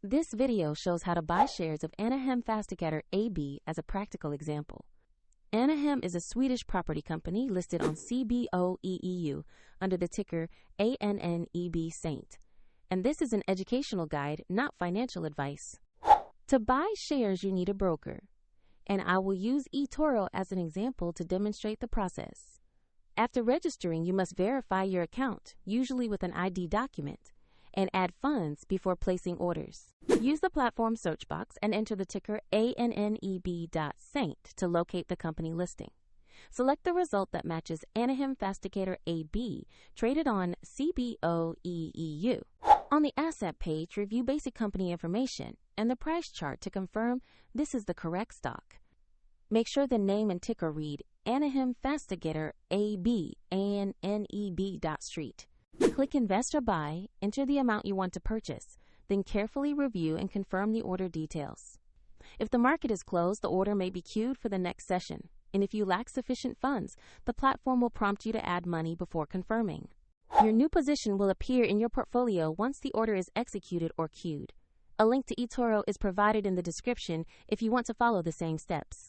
This video shows how to buy shares of Annehem Fastigheter AB as a practical example. Annehem is a Swedish property company listed on CBOE EU under the ticker ANNEB.ST. And this is an educational guide, not financial advice. To buy shares, you need a broker. And I will use eToro as an example to demonstrate the process. After registering, you must verify your account, usually with an ID document, and add funds before placing orders. Use the platform search box and enter the ticker ANNEB.ST to locate the company listing. Select the result that matches Annehem Fastigheter AB, traded on CBOE EU. On the asset page, review basic company information and the price chart to confirm this is the correct stock. Make sure the name and ticker read Annehem Fastigheter AB, ANNEB.ST. Click Invest or Buy, enter the amount you want to purchase, then carefully review and confirm the order details. If the market is closed, the order may be queued for the next session, and if you lack sufficient funds, the platform will prompt you to add money before confirming. Your new position will appear in your portfolio once the order is executed or queued. A link to eToro is provided in the description if you want to follow the same steps.